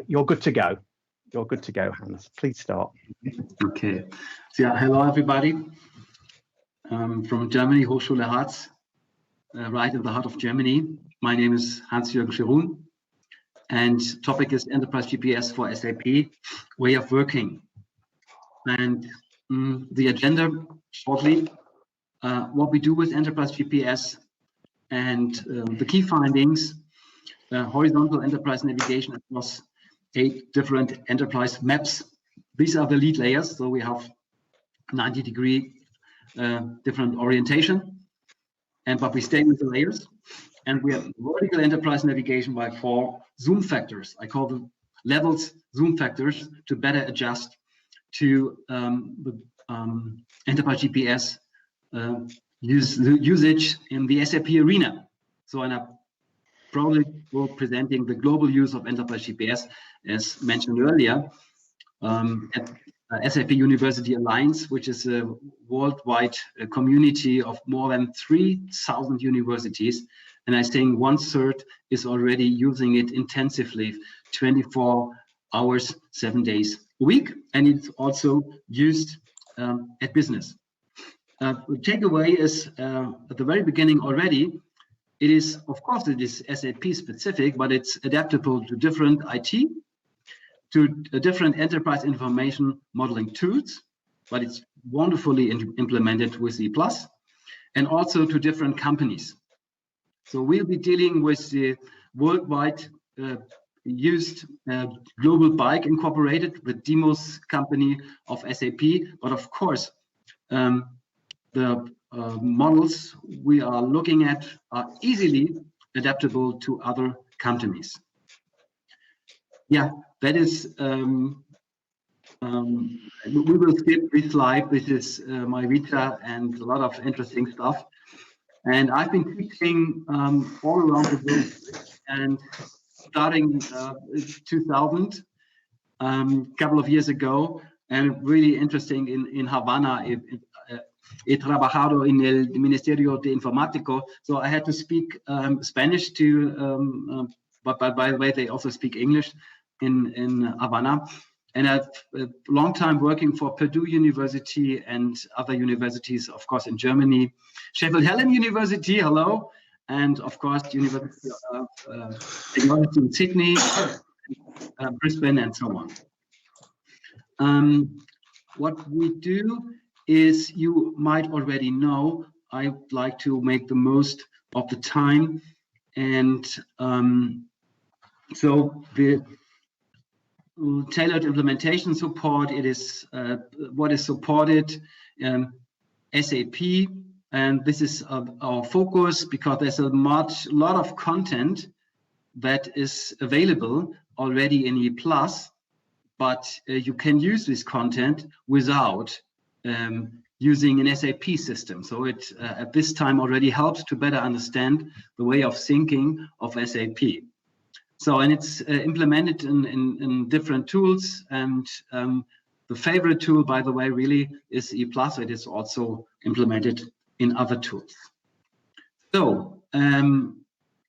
You're good to go. You're good to go, Hans. Please start. Okay. So, yeah, hello, everybody. From Germany, Hochschule Harz, right in the heart of Germany. My name is Hans-Jürgen Scheruhn, and topic is Enterprise GPS for SAP, way of working. And the agenda shortly, what we do with Enterprise GPS and the key findings, horizontal enterprise navigation across 8 different enterprise maps. These are the lead layers, so we have 90-degree different orientation, but we stay with the layers. And we have vertical enterprise navigation by 4 zoom factors. I call them levels zoom factors to better adjust to the Enterprise GPS usage in the SAP arena. So I'm probably presenting the global use of Enterprise GPS, as mentioned earlier, at SAP University Alliance, which is a worldwide community of more than 3,000 universities. And I think 1/3 is already using it intensively, 24 hours, 7 days a week. And it's also used at business. The takeaway is at the very beginning already, it is, of course, it is SAP specific, but it's adaptable to different IT, to different enterprise information modeling tools, but it's wonderfully implemented with E+, and also to different companies. So we'll be dealing with the worldwide used Global Bike Incorporated, the Demos company of SAP, but of course, the models we are looking at are easily adaptable to other companies. Yeah, that is, we will skip this slide. This is my vita and a lot of interesting stuff. And I've been teaching all around the world, and starting 2000, couple of years ago, and really interesting in Havana. He trabajado en el Ministerio de Informático, so I had to speak Spanish to, but by the way, they also speak English in Havana. And I've a long time working for Purdue University and other universities, of course, in Germany, Sheffield Hallam University, hello, and of course, University of Technology in Sydney, Brisbane, and so on. What we do is, you might already know, I like to make the most of the time, and so the tailored implementation support, it is what is supported SAP, and this is our focus, because there's a lot of content that is available already in E+, but you can use this content without using an SAP system. So it at this time already helps to better understand the way of thinking of SAP. So, and it's implemented in different tools, and the favorite tool, by the way, really is E+. It is also implemented in other tools. So,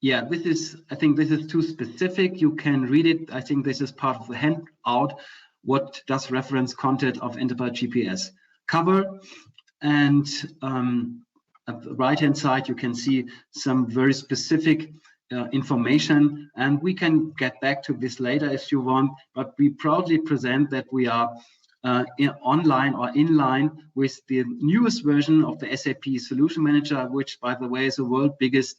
yeah, this is, I think this is too specific. You can read it. I think this is part of the handout. What does reference content of Enterprise GPS cover? And at the right-hand side, you can see some very specific information, and we can get back to this later if you want, but we proudly present that we are online or in line with the newest version of the SAP Solution Manager, which, by the way, is the world's biggest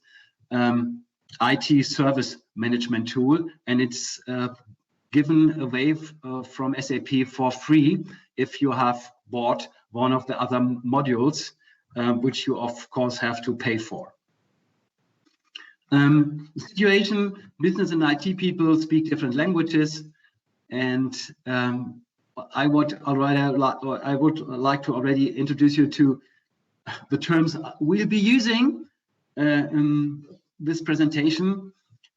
IT service management tool, and it's given away from SAP for free if you have bought one of the other modules, which you of course have to pay for. Situation, business and IT people speak different languages, and I would like to already introduce you to the terms we'll be using in this presentation.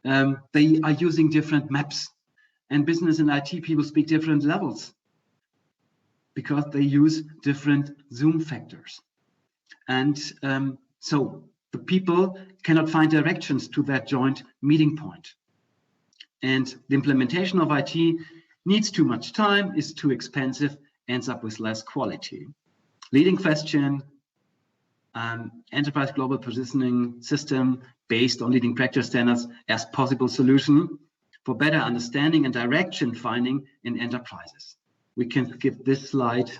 They are using different maps, and business and IT people speak different levels because they use different zoom factors. And so the people cannot find directions to that joint meeting point. and the implementation of IT needs too much time, is too expensive, ends up with less quality. Leading question, enterprise global positioning system based on leading practice standards as possible solution for better understanding and direction finding in enterprises. We can skip this slide.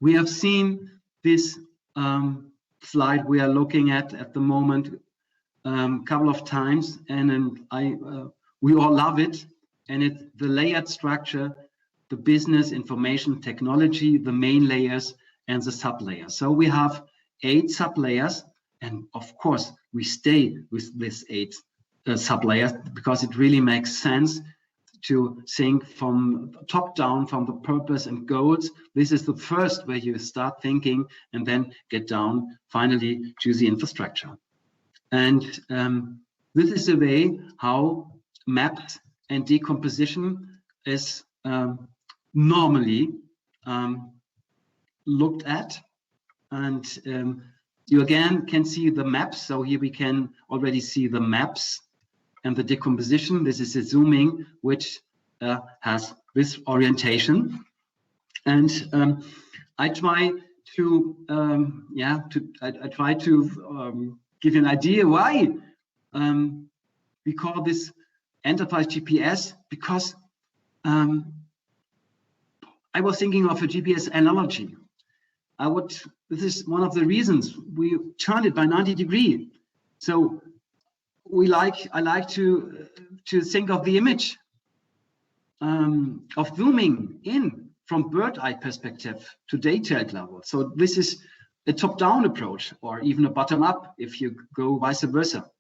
We have seen this slide we are looking at the moment couple of times, and we all love it. And it's the layered structure, the business information technology, the main layers and the sub-layers. So we have 8 sub-layers, and of course we stay with this 8 sub-layers because it really makes sense to think from top down, from the purpose and goals. This is the first where you start thinking and then get down finally to the infrastructure. And this is the way how mapped and decomposition is normally looked at. And you again can see the maps. So here we can already see the maps and the decomposition. This is a zooming, which has this orientation. And I try to give you an idea why we call this Enterprise GPS, because I was thinking of a GPS analogy. This is one of the reasons we turned it by 90 degrees. So I like to think of the image of zooming in from bird eye perspective to detailed level. So this is a top-down approach, or even a bottom-up if you go vice versa.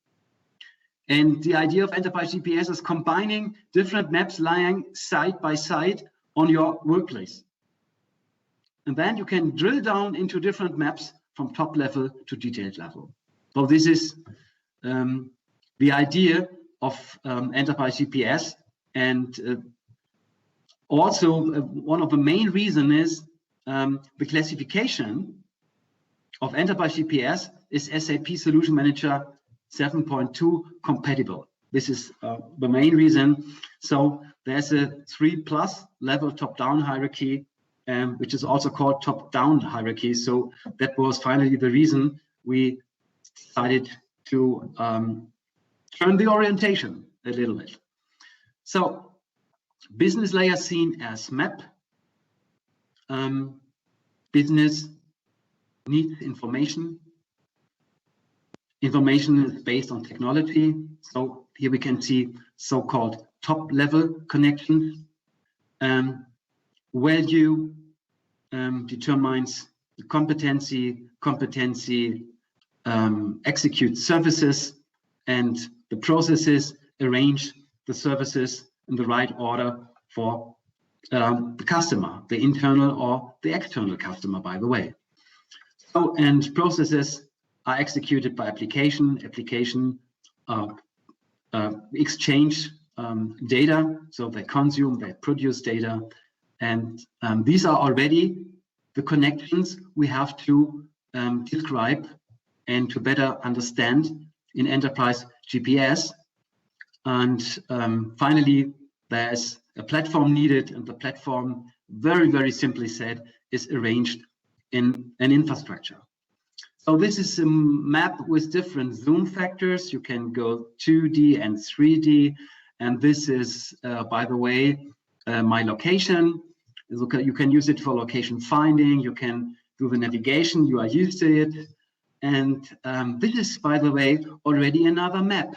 And the idea of Enterprise GPS is combining different maps lying side by side on your workplace. And then you can drill down into different maps from top level to detailed level. So this is the idea of Enterprise GPS. And also one of the main reasons is the classification of Enterprise GPS is SAP Solution Manager 7.2 compatible. This is the main reason. So there's a 3+ level top-down hierarchy, which is also called top-down hierarchy. So that was finally the reason we decided to turn the orientation a little bit. So business layer seen as map. Business needs information. Information is based on technology. So here we can see so-called top-level connections. Value determines the competency executes services, and the processes arrange the services in the right order for the customer, the internal or the external customer, by the way. So, and processes are executed by application exchange data. So they consume, they produce data. And these are already the connections we have to describe and to better understand in Enterprise GPS. And finally, there's a platform needed, and the platform, very, very simply said, is arranged in an infrastructure. So this is a map with different zoom factors. You can go 2D and 3D. And this is, by the way, my location. You can use it for location finding. You can do the navigation. You are used to it. And this is, by the way, already another map.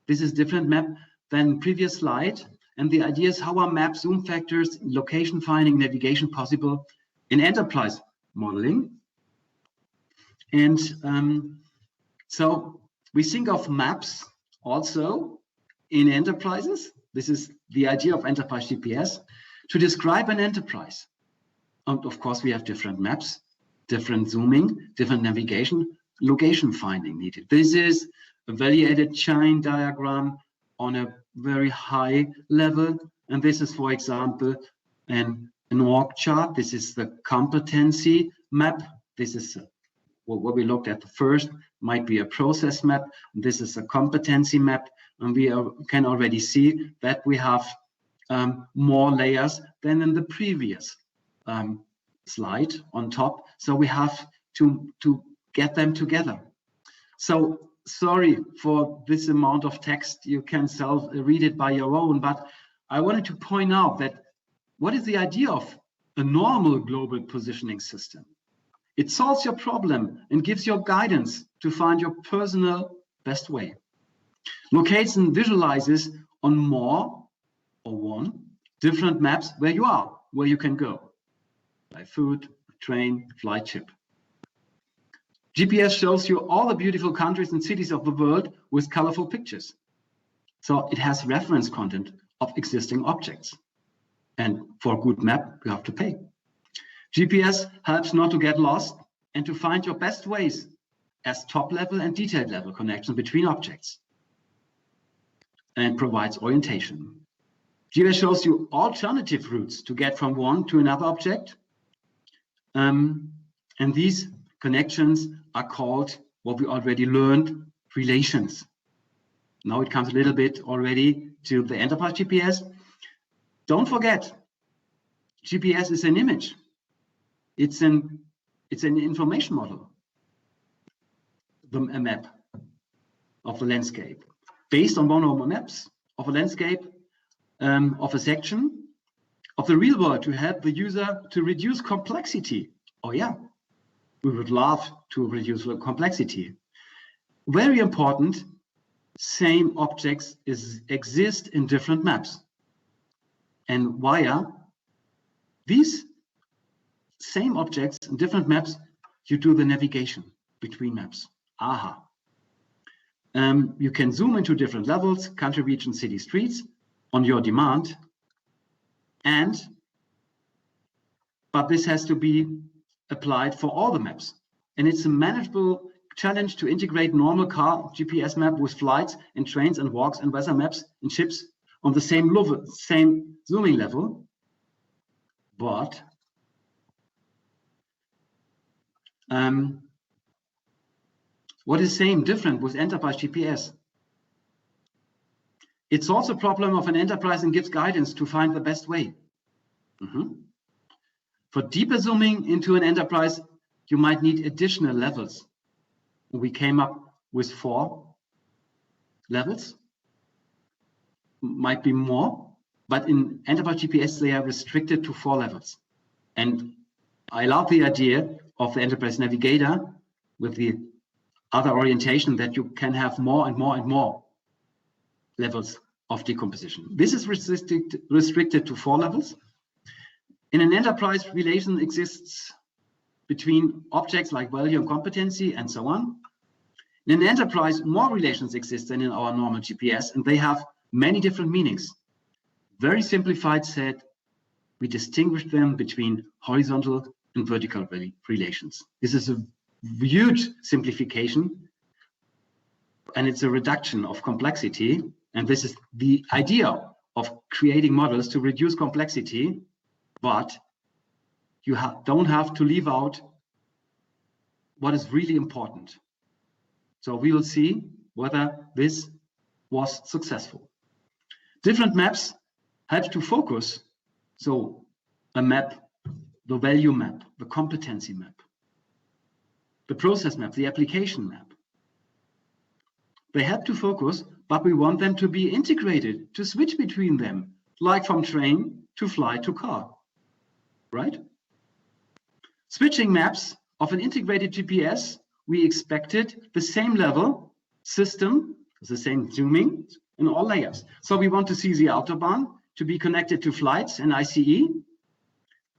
This is different map than previous slide. And the idea is how are map zoom factors, location finding, navigation possible in enterprise modeling. And so we think of maps also in enterprises. This is the idea of Enterprise GPS, to describe an enterprise. And of course, we have different maps, different zooming, different navigation, location finding needed. This is a value-added chain diagram on a very high level. And this is, for example, an org chart. This is the competency map. This is what we looked at first, might be a process map. This is a competency map and we can already see that we have more layers than in the previous slide on top. So we have to get them together. So sorry for this amount of text. You can read it by your own, but I wanted to point out that what is the idea of a normal global positioning system? It solves your problem and gives you guidance to find your personal best way. Locates and visualizes on more or one different maps where you are, where you can go. By food, train, flight, ship. GPS shows you all the beautiful countries and cities of the world with colorful pictures. So it has reference content of existing objects. And for a good map, you have to pay. GPS helps not to get lost and to find your best ways as top level and detailed level connection between objects. And provides orientation. GPS shows you alternative routes to get from one to another object. And these connections are called, what we already learned, relations. Now it comes a little bit already to the Enterprise GPS. Don't forget, GPS is an image. It's an information model, a map of the landscape, based on one of the maps of a landscape, of a section of the real world to help the user to reduce complexity. Oh yeah, we would love to reduce the complexity. Very important, same objects exist in different maps. And via these same objects in different maps, you do the navigation between maps. Aha. You can zoom into different levels, country, region, city, streets on your demand. But this has to be applied for all the maps. And it's a manageable challenge to integrate normal car GPS map with flights and trains and walks and weather maps and ships on the same level, same zooming level. But what is different with Enterprise GPS? It solves the problem of an enterprise and gives guidance to find the best way. For deeper zooming into an enterprise, you might need additional levels. We came up with 4 levels. Might be more, but in Enterprise GPS, they are restricted to 4 levels. And I love the idea of the Enterprise Navigator with the other orientation that you can have more and more and more levels of decomposition. This is restricted to 4 levels. In an enterprise, relation exists between objects like value and competency and so on. In an enterprise, more relations exist than in our normal GPS, and they have many different meanings. Very simplified said, we distinguish them between horizontal and vertical relations. This is a huge simplification, and it's a reduction of complexity. And this is the idea of creating models to reduce complexity, but you don't have to leave out what is really important. So we will see whether this was successful. Different maps help to focus. So a map, the value map, the competency map, the process map, the application map. They help to focus, but we want them to be integrated, to switch between them, like from train to flight to car, right? Switching maps of an integrated GPS, we expected the same level system, the same zooming in all layers. So we want to see the Autobahn to be connected to flights and ICE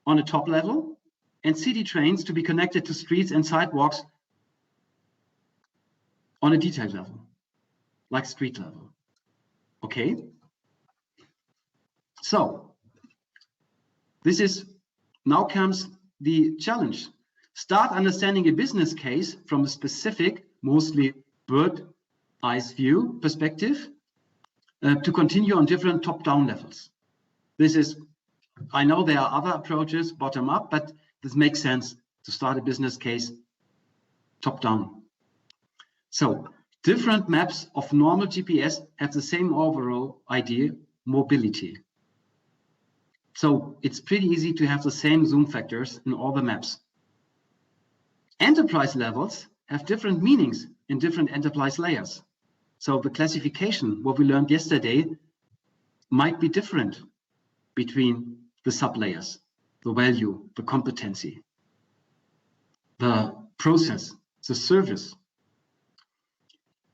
on a top level, and city trains to be connected to streets and sidewalks on a detailed level, like street level. Okay. So this is, now comes the challenge. Start understanding a business case from a specific, mostly bird-eyes view perspective to continue on different top-down levels. This is, I know there are other approaches bottom-up, but this makes sense to start a business case top-down. So Different maps of normal GPS have the same overall idea, mobility. So it's pretty easy to have the same zoom factors in all the maps. Enterprise levels have different meanings in different enterprise layers. So the classification, what we learned yesterday, might be different between the sublayers, the value, the competency, the process, the service.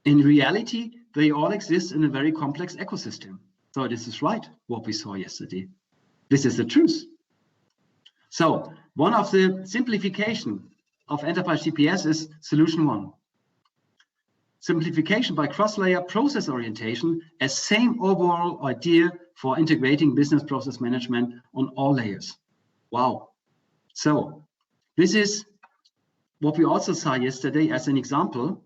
In reality, they all exist in a very complex ecosystem. So this is right, what we saw yesterday. This is the truth. So one of the simplification of Enterprise GPS is solution one. Simplification by cross-layer process orientation as same overall idea for integrating business process management on all layers. Wow. So this is what we also saw yesterday as an example,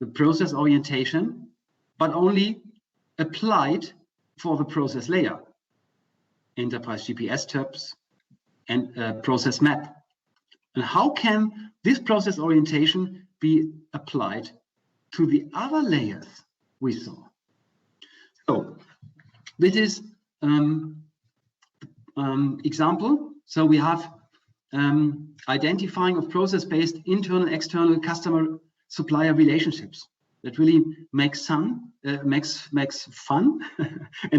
the process orientation, but only applied for the process layer, Enterprise GPS terms and process map. And how can this process orientation be applied to the other layers we saw? So this is example. So we have identifying of process-based internal, external customer supplier relationships that really makes fun and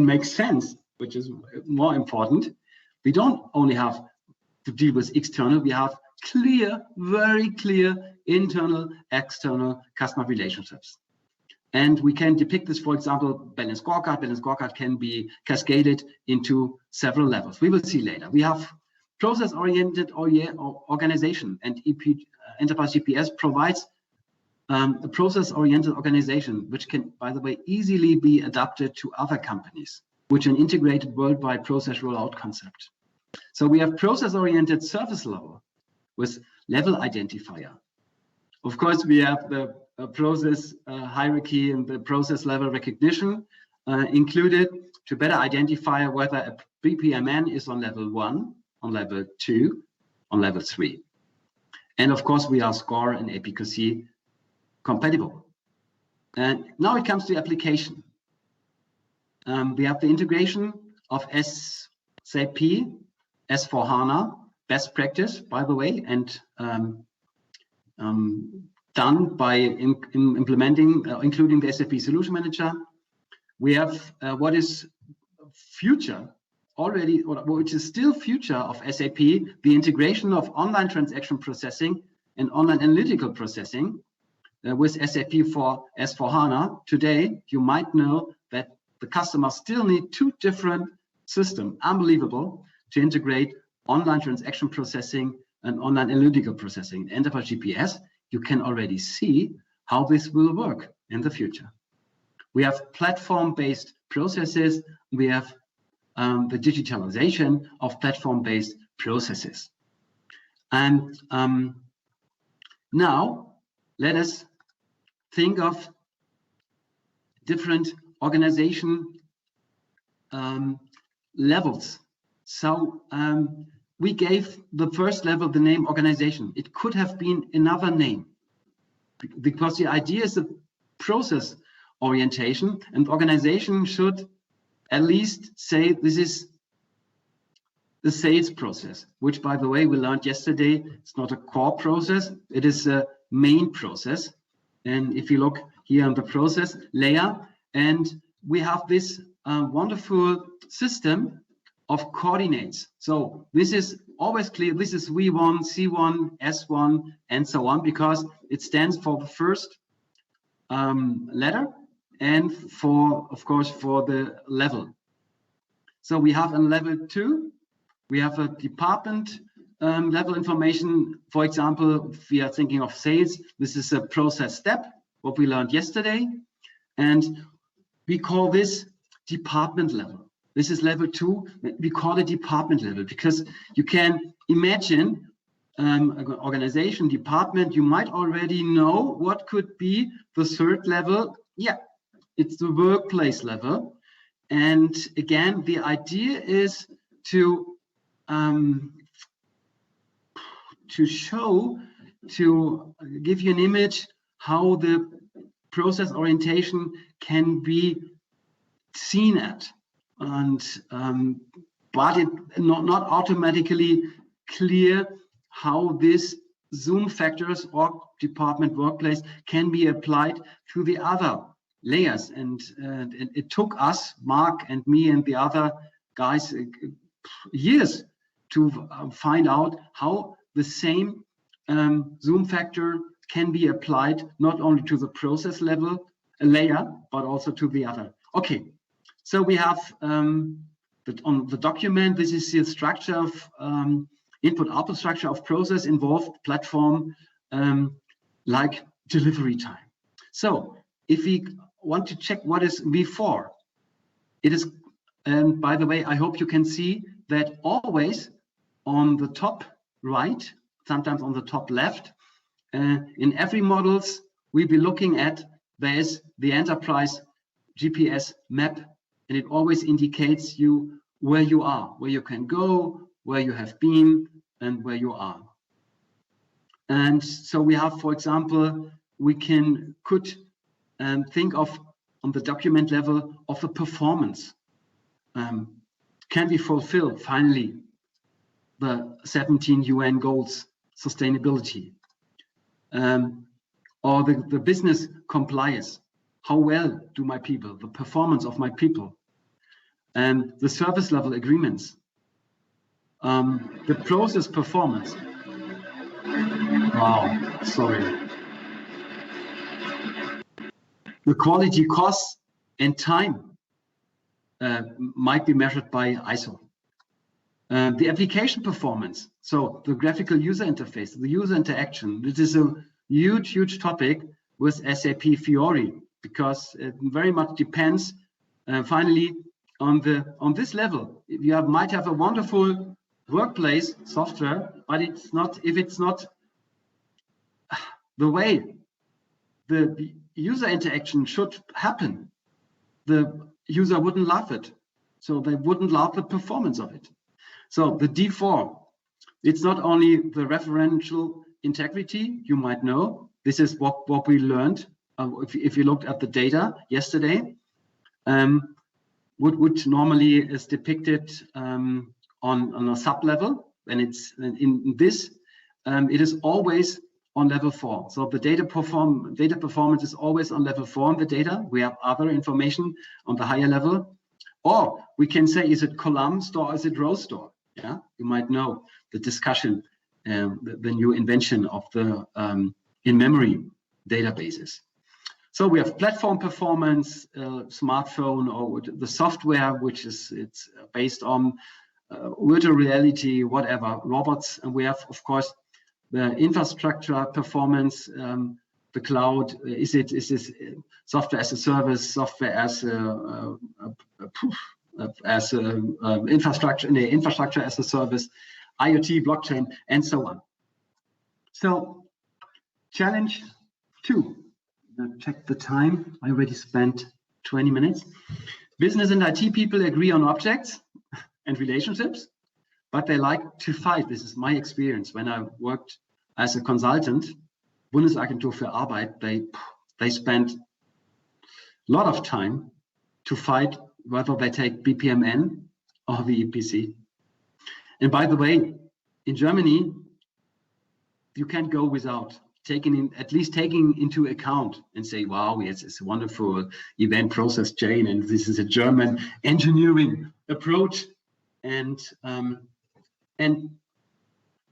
makes sense, which is more important. We don't only have to deal with external, we have clear, very clear internal, external customer relationships. And we can depict this, for example, balanced scorecard. Balanced scorecard can be cascaded into several levels. We will see later. We have process-oriented organization, and Enterprise GPS provides a process-oriented organization, which can, by the way, easily be adapted to other companies, which an integrated worldwide process rollout concept. So we have process-oriented service level with level identifier. Of course, we have the process hierarchy and the process level recognition included to better identify whether a BPMN is on level 1, on level 2, on level 3. And of course, we are SCORE and APQC compatible. And now it comes to application. We have the integration of SAP, S4HANA, best practice, by the way, and done by implementing, including the SAP Solution Manager. We have what is future already, or which is still future of SAP, the integration of online transaction processing and online analytical processing with SAP for S4HANA. Today, you might know that the customers still need two different systems, unbelievable, to integrate online transaction processing and online analytical processing. Enterprise GPS, you can already see how this will work in the future. We have platform-based processes. We have the digitalization of platform-based processes. And now let us think of different organization levels. So we gave the first level the name organization. It could have been another name because the idea is a process orientation, and organization should at least say this is the sales process, which, by the way, we learned yesterday, it's not a core process, it is a main process. And if you look here on the process layer, and we have this wonderful system of coordinates. So this is always clear. This is V1, C1, S1, and so on, because it stands for the first letter and for, of course, for the level. So we have in level 2, we have a department level information. For example, if we are thinking of sales, this is a process step, what we learned yesterday. And we call this department level. This is level 2. We call it department level because you can imagine an organization, department, you might already know what could be the third level. Yeah, it's the workplace level. And again, the idea is to show, to give you an image how the process orientation can be seen at, and but it not automatically clear how this zoom factors or department workplace can be applied to the other layers. And it took us, Mark and me and the other guys, years to find out how the same zoom factor can be applied not only to the process level layer, but also to the other. Okay, so we have on the document, this is the structure of input-output structure of process involved platform like delivery time. So if we want to check what is before, it is, and by the way, I hope you can see that always on the top right, sometimes on the top left, in every models we'll be looking at, there's the Enterprise GPS map, and it always indicates you where you are, where you can go, where you have been, and where you are. And so we have, for example, we could think of, on the document level, of a performance. Can we fulfill finally the 17 UN goals, sustainability, or the business compliance? How well do my people, the performance of my people, and the service level agreements, the process performance. Wow, sorry. The quality, costs, and time might be measured by ISO. The application performance, so the graphical user interface, the user interaction. This is a huge, huge topic with SAP Fiori, because it very much depends finally on this level. You might have a wonderful workplace software, but it's not, if it's not the way the user interaction should happen, the user wouldn't love it. So they wouldn't love the performance of it. So the D4, it's not only the referential integrity, you might know. This is what we learned if you looked at the data yesterday. What normally is depicted on a sub-level, and it's in this, it is always on level 4. So the data performance is always on level 4 on the data. We have other information on the higher level. Or we can say, is it column store, is it row store? Yeah, you might know the discussion, the new invention of the in-memory databases. So we have platform performance, smartphone, or the software, which is it's based on virtual reality, whatever, robots. And we have, of course, the infrastructure performance, the cloud. Is this software as a service, software as infrastructure as a service, IoT, blockchain, and so on. So challenge 2. Check the time. I already spent 20 minutes. Business and IT people agree on objects and relationships, but they like to fight. This is my experience when I worked as a consultant, Bundesagentur für Arbeit. They spent a lot of time to fight whether they take BPMN or the EPC. And by the way, in Germany, you can't go without at least taking into account and say, wow, yes, it's a wonderful event process chain, and this is a German engineering approach. And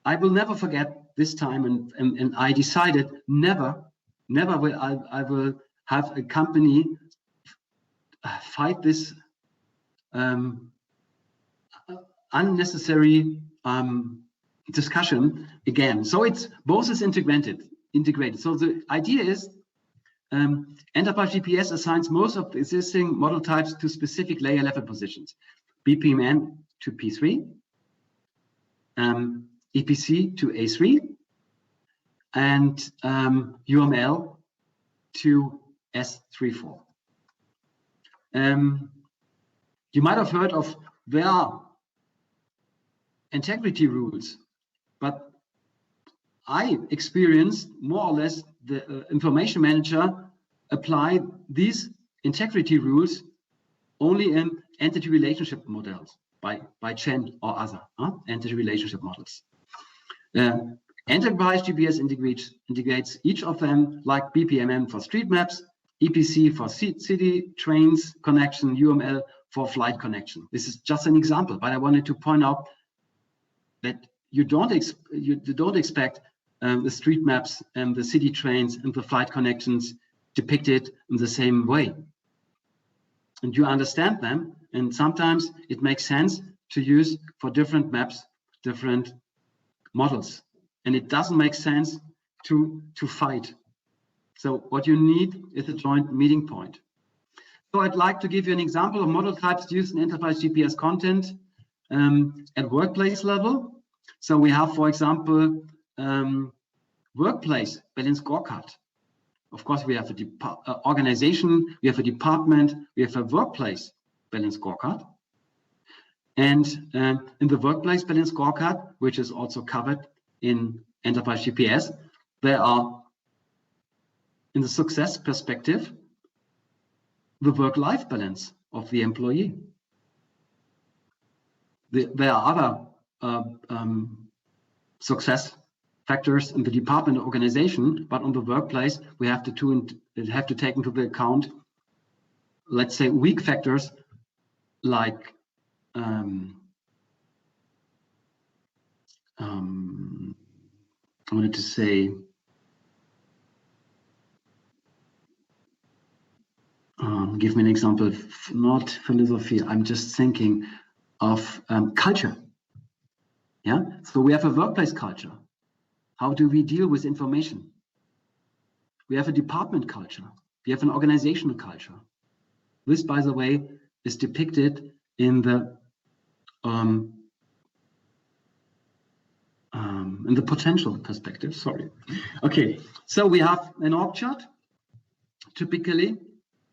I will never forget this time, and I decided never will I will have a company fight this unnecessary discussion again. So it's both is integrated. So the idea is Enterprise GPS assigns most of the existing model types to specific layer level positions. BPMN to P3, EPC to A3, and UML to S34. You might have heard of there are integrity rules, but I experienced more or less the information manager apply these integrity rules only in entity relationship models by Chen or other entity relationship models. Enterprise GPS integrates each of them, like BPMN for street maps, EPC for city trains connection, UML for flight connection. This is just an example, but I wanted to point out that you don't expect the street maps and the city trains and the flight connections depicted in the same way. And you understand them, and sometimes it makes sense to use for different maps, different models. And it doesn't make sense to fight. So what you need is a joint meeting point. So I'd like to give you an example of model types used in enterprise GPS content at workplace level. So we have, for example, workplace balance scorecard. Of course, we have a organization, we have a department, we have a workplace balance scorecard. And in the workplace balance scorecard, which is also covered in Enterprise GPS, there are, in the success perspective, the work-life balance of the employee. There are other success factors in the department or organization, but on the workplace, we have to take into the account, let's say, weak factors like I wanted to say give me an example, not philosophy, I'm just thinking of culture. Yeah, so we have a workplace culture. How do we deal with information? We have a department culture. We have an organizational culture. This, by the way, is depicted in the potential perspective. Sorry. Okay, so we have an org chart. Typically,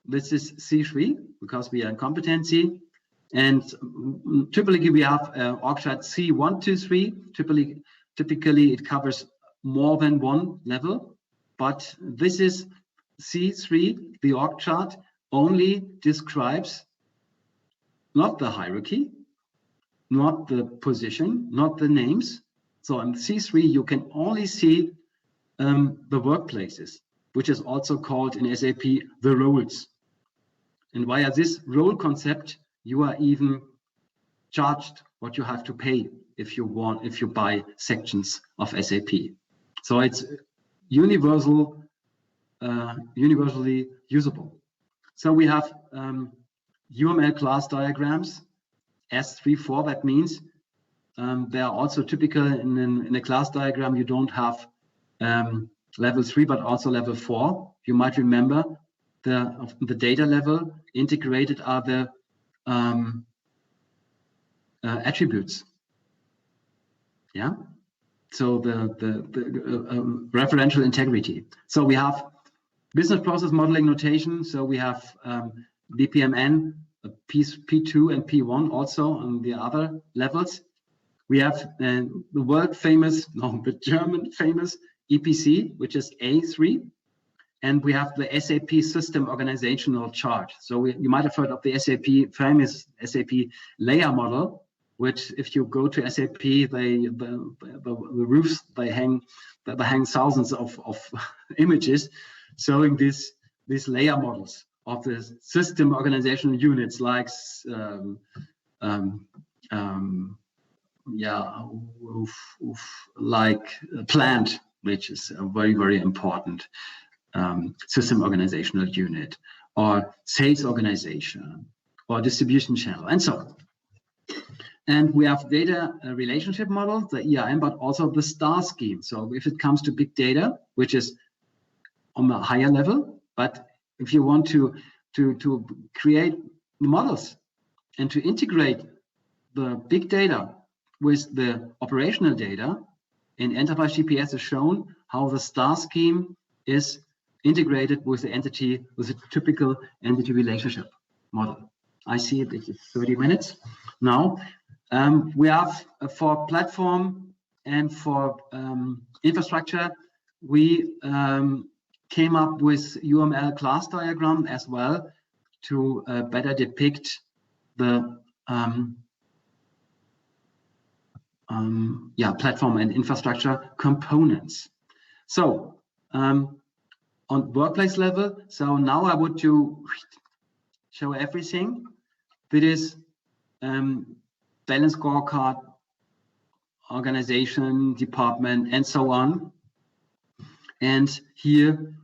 this is C3 because we are in competency, and typically we have org chart C1, 2, 3. Typically, it covers more than one level, but this is C3. The org chart only describes not the hierarchy, not the position, not the names. So in C3, you can only see the workplaces, which is also called in SAP the roles. And via this role concept, you are even charged what you have to pay if you buy sections of SAP. So it's universally usable. So we have UML class diagrams, S3, 4. That means they are also typical in a class diagram. You don't have level 3, but also level 4. You might remember the data level integrated are the attributes. Yeah, so the referential integrity. So we have business process modeling notation. So we have BPMN, P2 and P1 also on the other levels. We have the the German famous EPC, which is A3. And we have the SAP system organizational chart. So you might have heard of the famous SAP layer model, which if you go to SAP, the roofs, they hang thousands of images showing these layer models of the system organizational units like like plant, which is a very, very important system organizational unit, or sales organization, or distribution channel, and so on. And we have data relationship model, the ERM, but also the star scheme. So if it comes to big data, which is on a higher level, but if you want to create models and to integrate the big data with the operational data, in Enterprise GPS is shown how the star scheme is integrated with the entity, with a typical entity relationship model. I see it is 30 minutes. Now, we have for platform and for infrastructure, we came up with UML class diagram as well to better depict the platform and infrastructure components. So on workplace level, so now I would to show everything. That is balance scorecard, organization, department, and so on. And here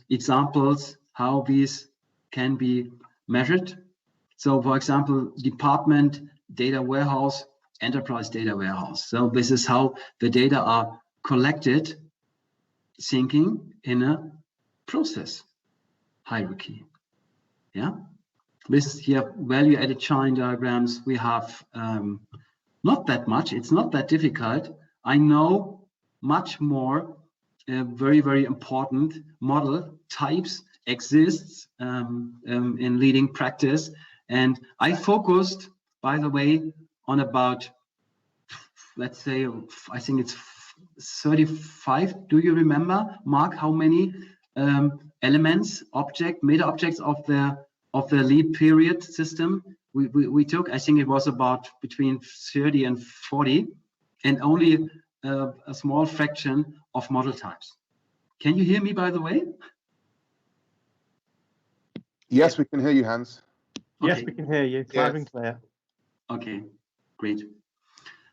examples how these can be measured. So for example, department data warehouse, enterprise data warehouse. So this is how the data are collected, syncing in a process hierarchy. Yeah, this is here value added chain diagrams. We have not that much, it's not that difficult. I know much more very, very important model types exists in leading practice. And I focused, by the way, on about, let's say, I think it's 35. Do you remember, Mark, how many elements, meta objects of the lead period system we took? I think it was about between 30 and 40, and only a small fraction of model types. Can you hear me, by the way? Yes, we can hear you, Hans. Yes, Okay. we can hear you loud and clear. Okay, great.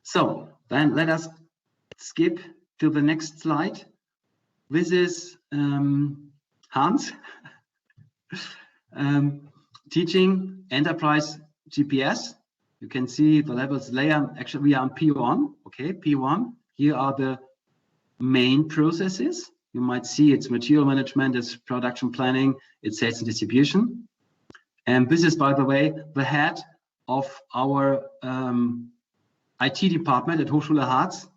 So then let us skip to the next slide. This is Hans teaching Enterprise GPS. You can see the levels layer. Actually, we are on P1. Okay, P1. Here are the main processes. You might see it's material management, it's production planning, it's sales and distribution. And this is, by the way, the head of our IT department at Hochschule Harz.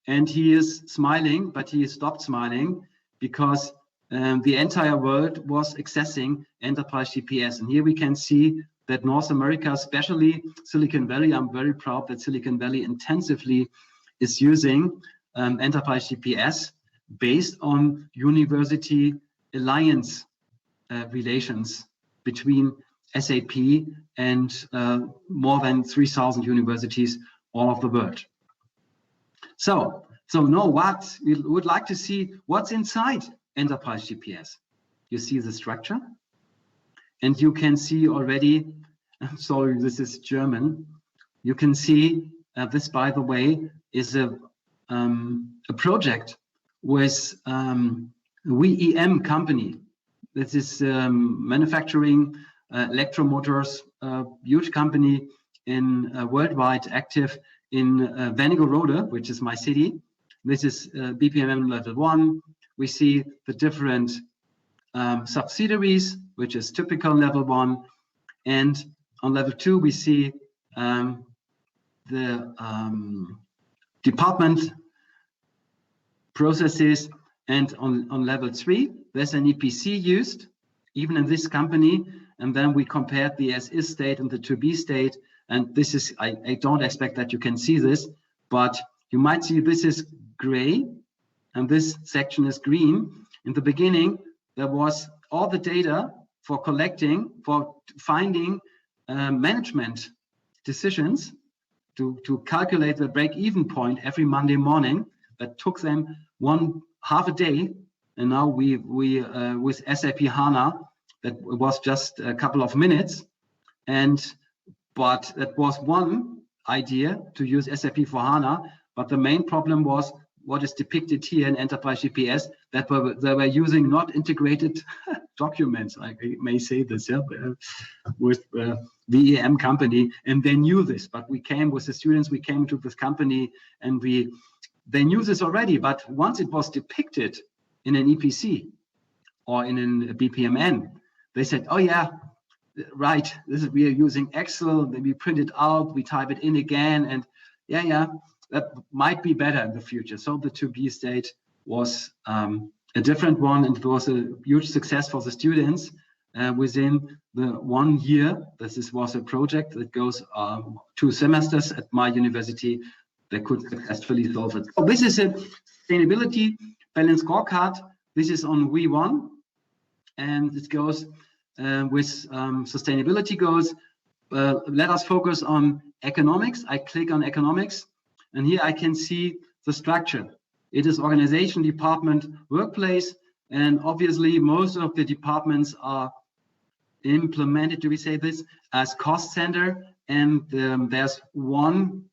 And he is smiling, but he stopped smiling because the entire world was accessing Enterprise GPS. And here we can see that North America, especially Silicon Valley, I'm very proud that Silicon Valley intensively is using Enterprise GPS based on university alliance relations between SAP and more than 3,000 universities all over the world. So now what we would like to see what's inside Enterprise GPS. You see the structure, and you can see already. Sorry, this is German. You can see this, by the way, is a project with VEM company. This is manufacturing electromotors, huge company in worldwide, active in Wernigerode, which is my city. This is BPMN level 1. We see the different subsidiaries, which is typical level 1. And on level 2, we see the department processes. And on level 3, there's an EPC used, even in this company. And then we compared the as-is state and the to-be state. And this is, I don't expect that you can see this, but you might see this is gray and this section is green. In the beginning, there was all the data for collecting, for finding management decisions to calculate the break-even point every Monday morning. That took them half a day. And now we with SAP HANA, that was just a couple of minutes. But that was one idea, to use SAP for HANA. But the main problem was what is depicted here in Enterprise GPS, that they were using not integrated documents, I may say this, yeah, with VEM company, and they knew this. But we came with the students, we came to this company, and they knew this already. But once it was depicted in an EPC or in a BPMN, they said, oh yeah, right, we are using Excel, then we print it out, we type it in again, and yeah, that might be better in the future. So the to-be state was a different one, and it was a huge success for the students. Within the 1 year, this was a project that goes 2 semesters at my university, they could successfully solve it. So this is a sustainability balance scorecard. This is on V1, and it goes with sustainability goals. Let us focus on economics. I click on economics, and here I can see the structure. It is organization, department, workplace, and obviously most of the departments are implemented, do we say this, as cost center, and there's one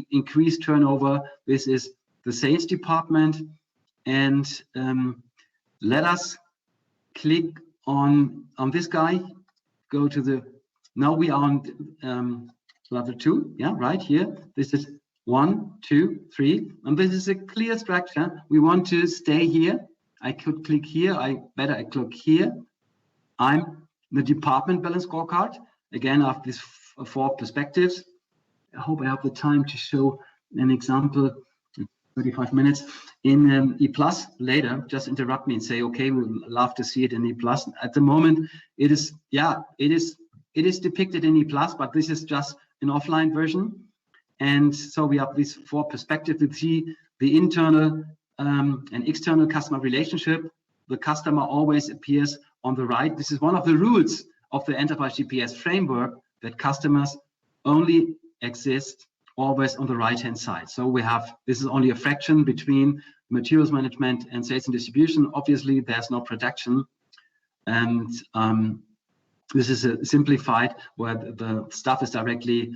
increased turnover. This is the sales department, and let us click on this guy. Go to the, now we are on level 2, yeah, right here. This is 1, 2, 3, and this is a clear structure. We want to stay here. I could click here. I click here. I'm the department balance scorecard. Again, I have these 4 perspectives. I hope I have the time to show an example. 35 minutes in E+ later. Just interrupt me and say, okay, we'd love to see it in E+. At the moment, it is, yeah, it is depicted in E+, but this is just an offline version. And so we have these 4 perspectives. We see the internal and external customer relationship. The customer always appears on the right. This is one of the rules of the Enterprise GPS framework, that customers only exist always on the right-hand side. So we have, this is only a fraction between materials management and sales and distribution. Obviously, there's no production. And this is a simplified where the stuff is directly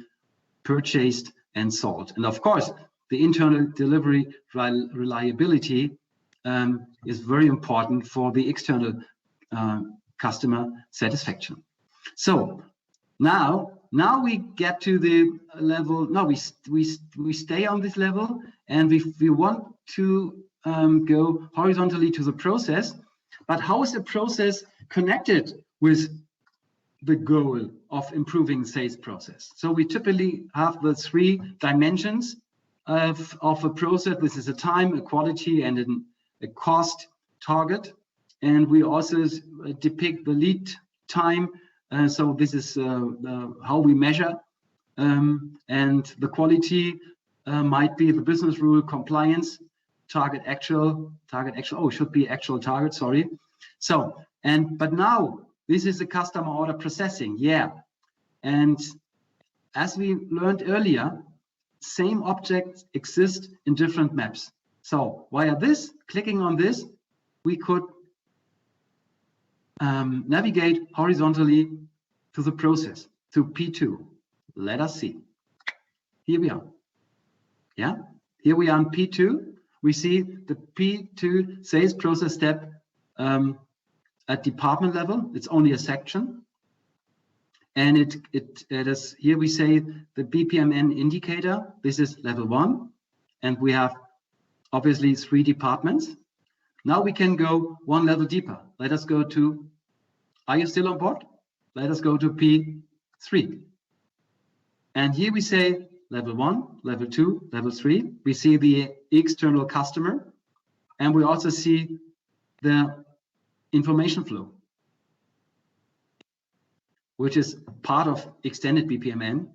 purchased and sold. And of course, the internal delivery reliability is very important for the external customer satisfaction. So now we get to the level. Now we stay on this level, and we want to go horizontally to the process. But how is the process connected with the goal of improving sales process? So we typically have the 3 dimensions of a process. This is a time, a quality, and a cost target. And we also depict the lead time. So this is how we measure. And the quality might be the business rule, compliance, target actual, oh, should be actual target, sorry. So, but now this is the customer order processing, yeah. And as we learned earlier, same objects exist in different maps. So via this, clicking on this, we could navigate horizontally to the process, to P2. Let us see. Here we are. Yeah, here we are on P2. We see the P2 sales process step at department level. It's only a section. And it is, here we say the BPMN indicator. This is level 1. And we have obviously 3 departments. Now we can go 1 level deeper. Let us go to, are you still on board? Let us go to P3. And here we say level 1, level 2, level 3. We see the external customer, and we also see the information flow, which is part of extended BPMN,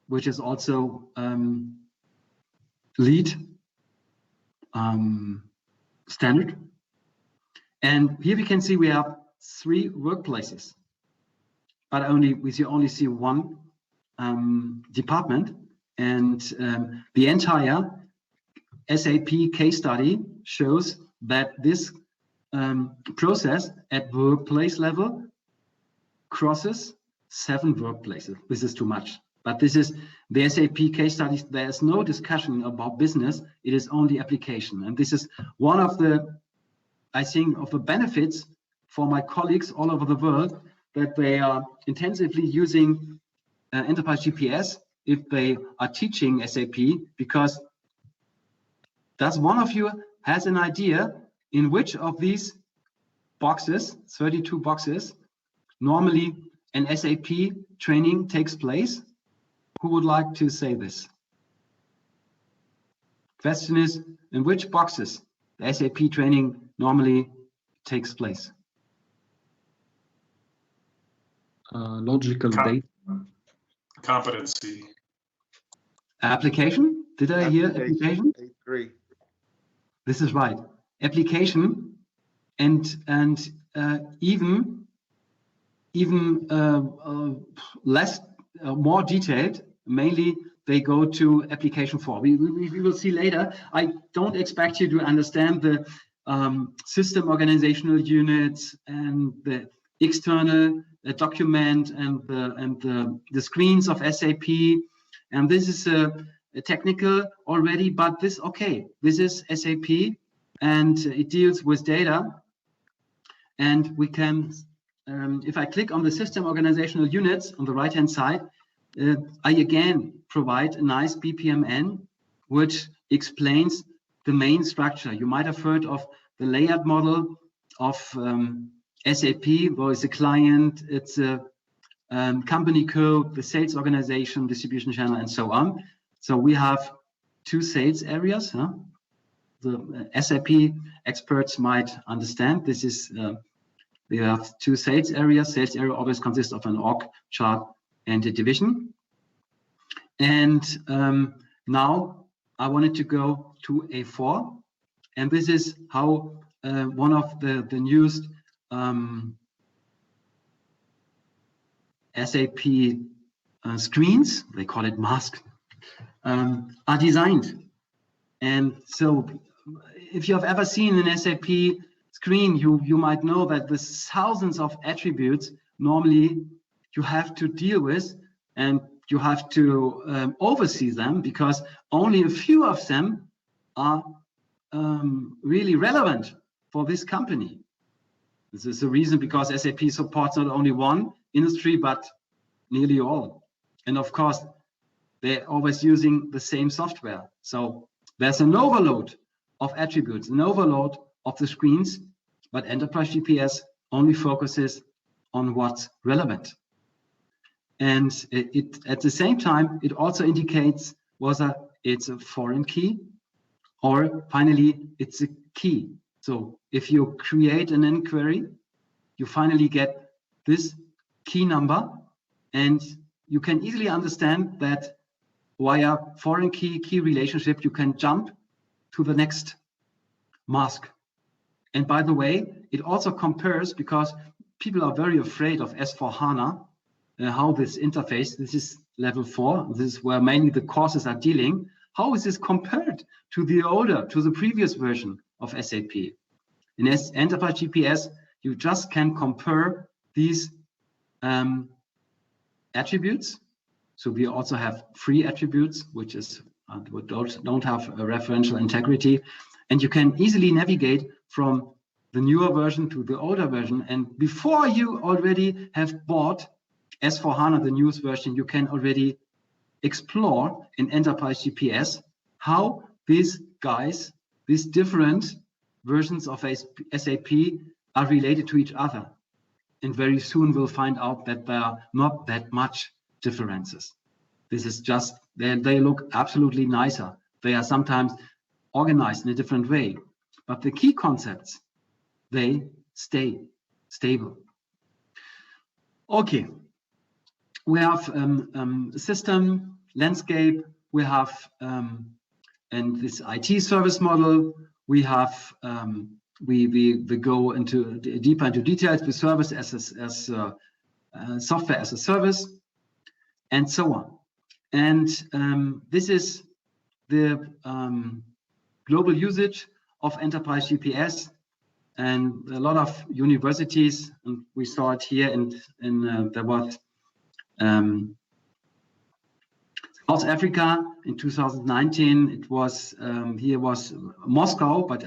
which is also lead standard. And here we can see we have 3 workplaces, but we only see 1 department, and the entire SAP case study shows that this process at workplace level crosses 7 workplaces. This is too much, but this is the SAP case studies. There is no discussion about business. It is only application, and this is one of the, I think, of the benefits for my colleagues all over the world, that they are intensively using Enterprise GPS if they are teaching SAP, because does one of you has an idea in which of these boxes, 32 boxes, normally an SAP training takes place? Who would like to say this? Question is, in which boxes the SAP training normally takes place? Logical data. Competency. Application? Did I hear application? A3. This is right. application, and even less more detailed. Mainly they go to application 4. We will see later. I don't expect you to understand the system organizational units and the external document and the screens of SAP. And this is a technical already, but this is SAP, and it deals with data. And we can, if I click on the system organizational units on the right hand side, I again provide a nice BPMN which explains the main structure. You might have heard of the layered model of SAP, where it's a client, it's a company code, the sales organization, distribution channel, and so on. So we have two sales areas. The SAP experts might understand this is, we have two sales areas. Sales area always consists of an org chart and a division. And now I wanted to go to A4. And this is how one of the newest SAP screens, they call it mask, are designed. And so if you have ever seen an SAP screen, you might know that the thousands of attributes normally you have to deal with, and you have to oversee them, because only a few of them are really relevant for this company. This is the reason, because SAP supports not only one industry, but nearly all. And of course, they're always using the same software. So there's an overload of attributes, an overload of the screens, but Enterprise GPS only focuses on what's relevant. And it at the same time, it also indicates whether it's a foreign key or finally it's a key. So if you create an inquiry, you finally get this key number, and you can easily understand that via foreign key relationship, you can jump to the next mask. And by the way, it also compares, because people are very afraid of S4HANA, how this interface, this is level 4, this is where mainly the courses are dealing. How is this compared to the previous version of SAP? In Enterprise GPS, you just can compare these attributes. So we also have free attributes, which is don't have a referential integrity, and you can easily navigate from the newer version to the older version. And before you already have bought S4HANA, the newest version, you can already explore in Enterprise GPS how these guys, these different versions of SAP are related to each other. And very soon we'll find out that there are not that much differences. This is just, they look absolutely nicer. They are sometimes organized in a different way, but the key concepts, they stay stable. Okay, we have system, landscape, we have and this IT service model, we have we go into deeper into details with service as software as a service, and so on. And this is the global usage of Enterprise GPS, and a lot of universities, and we saw it here in there was South Africa in 2019. It was here was Moscow, but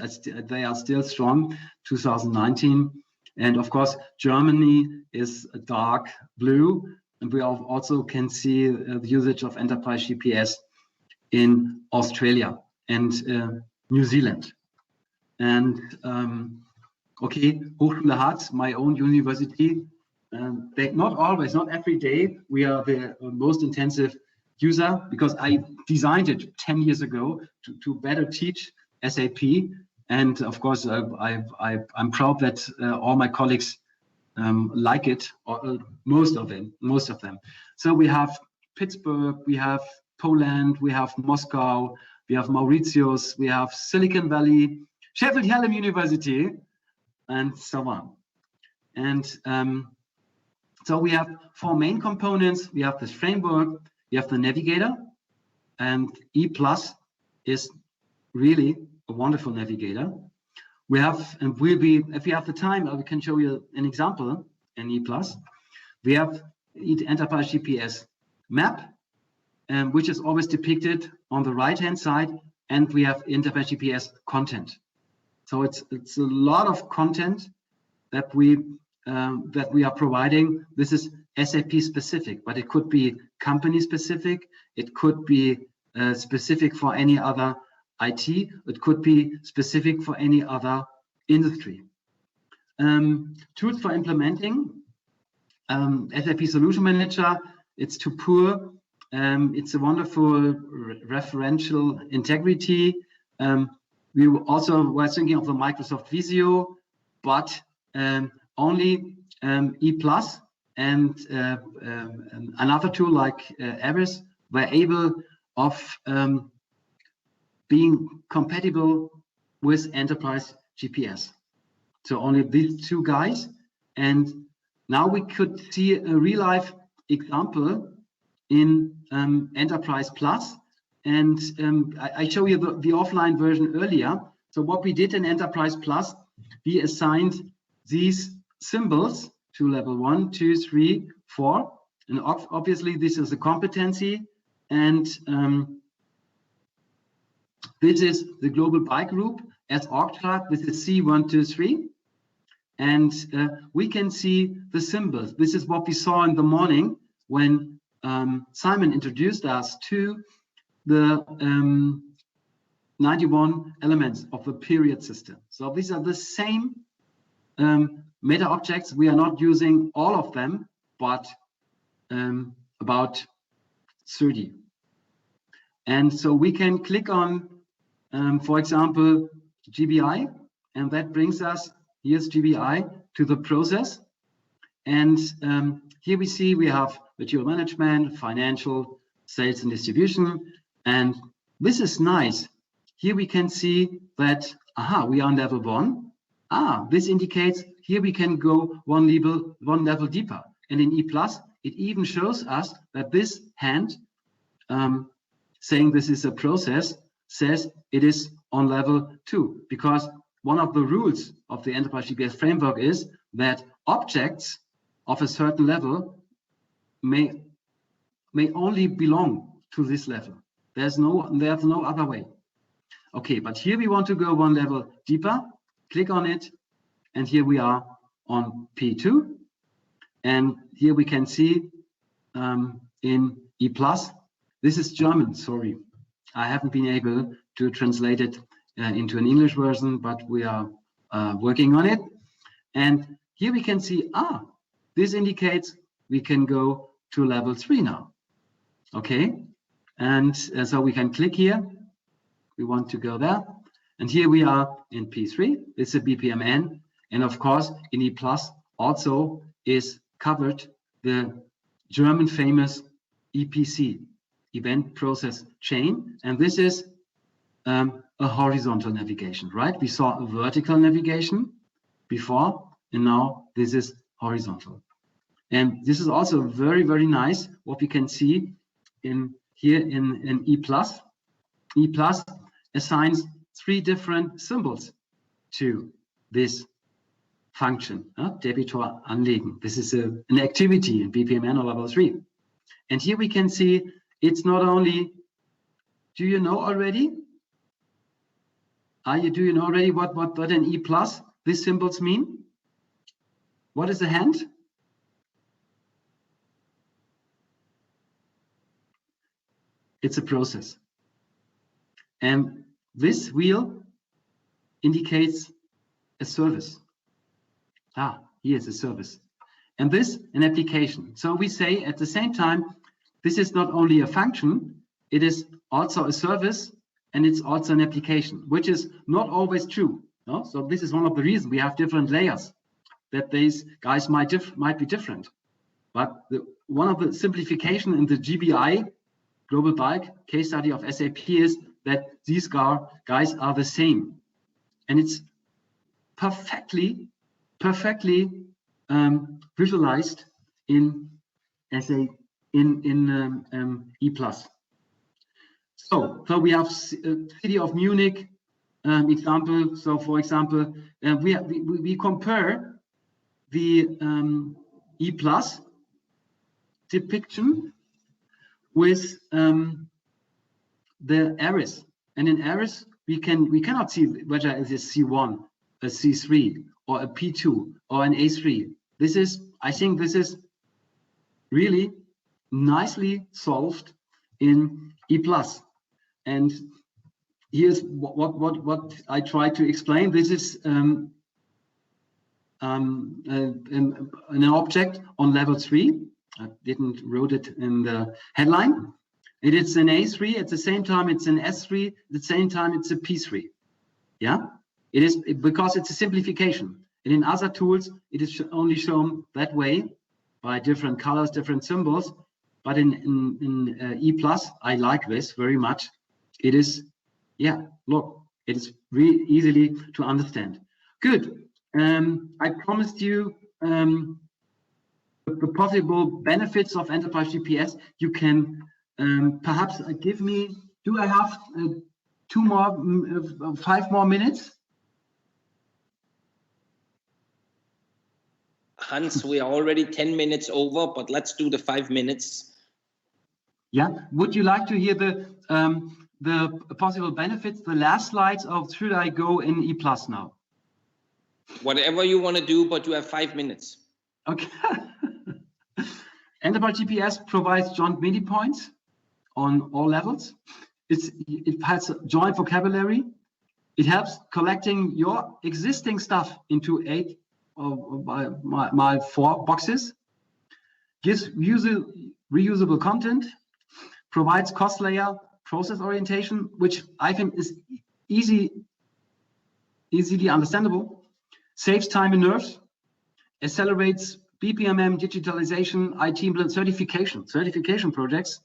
they are still strong. 2019, and of course Germany is a dark blue, and we also can see the usage of Enterprise GPS in Australia and New Zealand. And okay, Hochschule Harz, my own university. They not always, not every day, we are the most intensive user, because I designed it 10 years ago to better teach SAP. And of course, I'm proud that all my colleagues like it, or most of them. So we have Pittsburgh, we have Poland, we have Moscow, we have Mauritius, we have Silicon Valley, Sheffield Hallam University, and so on. And so we have 4 main components. We have this framework, we have the navigator, and E+ is really a wonderful navigator. We have, and we'll be, if we have the time, I can show you an example in E+. We have Enterprise GPS map, which is always depicted on the right-hand side, and we have Enterprise GPS content. So it's a lot of content that we are providing. This is SAP specific, but it could be company specific. It could be specific for any other IT. It could be specific for any other industry. Tools for implementing. SAP Solution Manager. It's too poor. It's a wonderful referential integrity. We also were thinking of the Microsoft Visio, but only E+ and another tool like Aris were able of being compatible with Enterprise GPS. So only these 2 guys. And now we could see a real-life example in Enterprise Plus. And I show you the offline version earlier. So what we did in Enterprise Plus, we assigned these symbols to level 1, 2, 3, 4. And obviously this is a competency. And this is the global bike group as org chart. This is C123. And we can see the symbols. This is what we saw in the morning when Simon introduced us to the 91 elements of the period system. So these are the same meta objects. We are not using all of them, but about 30. And so we can click on, for example, GBI, and that brings us, here's GBI, to the process. And here we see we have material management, financial, sales and distribution. And this is nice. Here we can see that, we are on level 1. This indicates here we can go one level deeper. And in E+, it even shows us that this hand saying this is a process says it is on level 2, because one of the rules of the Enterprise GPS framework is that objects of a certain level may only belong to this level. There's no other way. Okay, but here we want to go one level deeper. Click on it, and here we are on P2. And here we can see in E+, this is German, sorry. I haven't been able to translate it into an English version, but we are working on it. And here we can see, this indicates we can go to level 3 now. Okay, and so we can click here. We want to go there. And here we are in P3. It's a BPMN. And of course, in E+ also is covered the German famous EPC, Event Process Chain. And this is a horizontal navigation, right? We saw a vertical navigation before, and now this is horizontal. And this is also very, very nice what we can see in here in E+. E+ assigns 3 different symbols to this function, Debitor anlegen. This is an activity in BPMN or level 3. And here we can see it's not only, do you know already? Do you know already what in E+ these symbols mean? What is a hand? It's a process. And this wheel indicates a service. Here's a service. And this, an application. So we say at the same time, this is not only a function, it is also a service, and it's also an application, which is not always true. No? So this is one of the reasons we have different layers, that these guys might be different. But one of the simplification in the GBI, Global Bike case study of SAP, is that these guys are the same. and it's perfectly visualized in E+. So we have city of Munich example. So for example, we compare the E+ depiction with the ARIS, and in ARIS we cannot see whether it is C1, a C3, or a P2, or an A3. I think this is really nicely solved in E+. And here's what I try to explain. This is an object on level 3. I didn't wrote it in the headline. It is an A3, at the same time it's an S3, at the same time it's a P3. Yeah, it is because it's a simplification. And in other tools, it is only shown that way by different colors, different symbols. But in E+, I like this very much. It is, yeah, look, it is really easily to understand. Good. I promised you the possible benefits of Enterprise GPS. You can perhaps give me, do I have 5 more minutes? Hans, we are already 10 minutes over, but let's do the 5 minutes. Yeah. Would you like to hear the possible benefits, the last slides, or should I go in E+ now? Whatever you want to do, but you have 5 minutes. Okay. Enterprise GPS provides joint MIDI points on all levels. It has a joint vocabulary. It helps collecting your existing stuff into 8 by 4 boxes. Gives reusable content. Provides cost layer process orientation, which I think is easily understandable. Saves time and nerves. Accelerates BPMN digitalization, IT certification projects,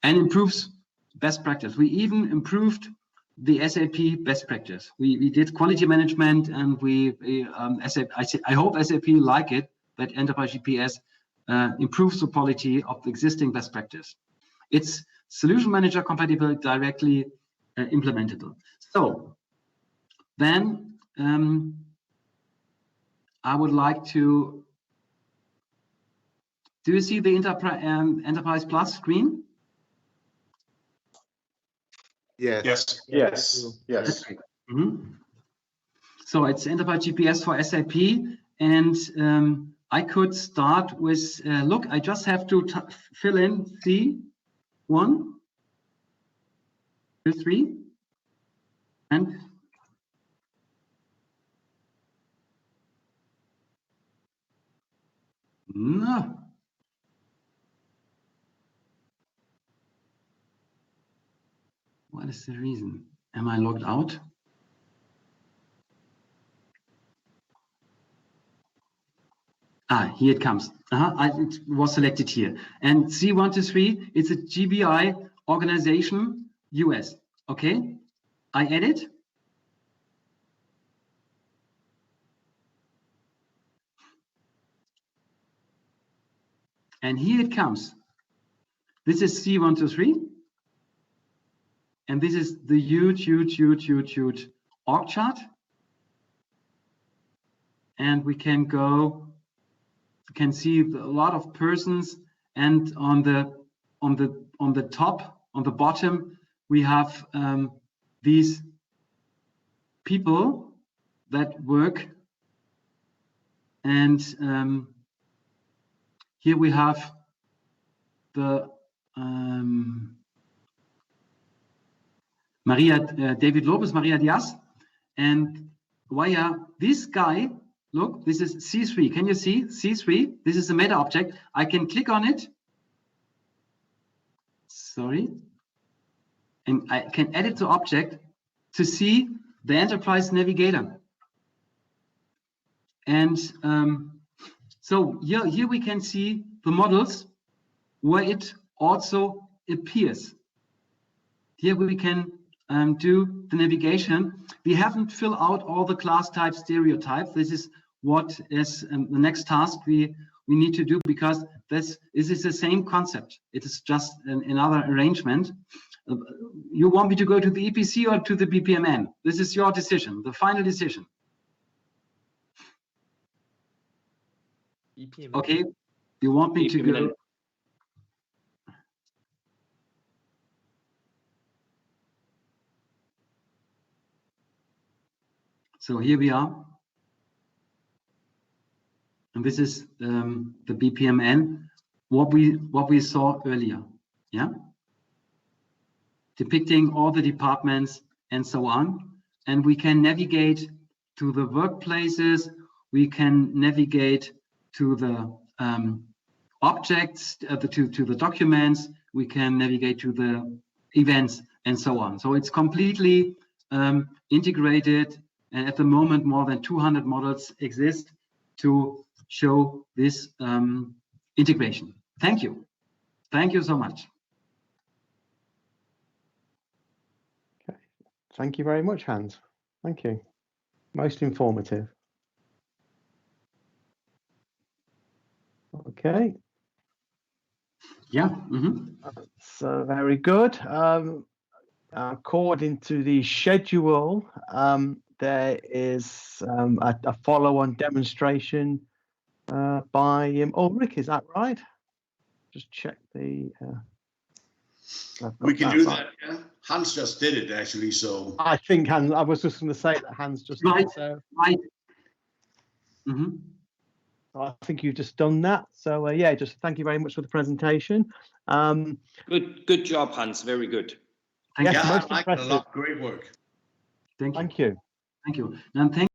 and improves best practice. We even improved the SAP best practice. We did quality management, and I hope SAP like it, that Enterprise GPS improves the quality of the existing best practice. It's solution manager compatible, directly implementable. So then I would like to. Do you see the Enterprise Plus screen? Yes. Yes. Mm-hmm. So it's Enterprise GPS for SAP, and I could start with, look, I just have to fill in C1, 2, 3, and no. What is the reason? Am I logged out? Here it comes. It was selected here. And C123, it's a GBI organization, US. Okay, I edit. And here it comes. This is C123. And this is the huge org chart. And we can go, you can see a lot of persons, and on the top, on the bottom, we have these people that work. And here we have the David Lopez, Maria Diaz, and via this guy, look, this is C3. Can you see C3? This is a meta object. I can click on it. Sorry. And I can edit the object to see the Enterprise Navigator. And so here we can see the models where it also appears. Here we can do the navigation. We haven't filled out all the class type stereotypes. This is what is the next task we need to do, because this is the same concept. It is just another arrangement. You want me to go to the EPC or to the BPMN? This is your decision, the final decision. BPMN. Okay, you want me to go? So here we are. And this is the BPMN, what we saw earlier, yeah? Depicting all the departments and so on. And we can navigate to the workplaces, we can navigate to the objects, to the documents, we can navigate to the events and so on. So it's completely integrated, and at the moment more than 200 models exist to show this integration. Thank you. Thank you so much. Okay. Thank you very much, Hans. Thank you. Most informative. Okay. Yeah. So very good. According to the schedule, there is a follow-on demonstration by Ulrich. Is that right? Just check the. We can do that. Yeah. Hans just did it actually, so. I think Hans. I was just going to say that Hans just Right. did so. Right. I think you've just done that. So yeah, just thank you very much for the presentation. Good job, Hans. Very good. Thank Yes, you. Yeah, most I like it a impressive. lot. Great work. Thank you. Thank you. Thank you. And thank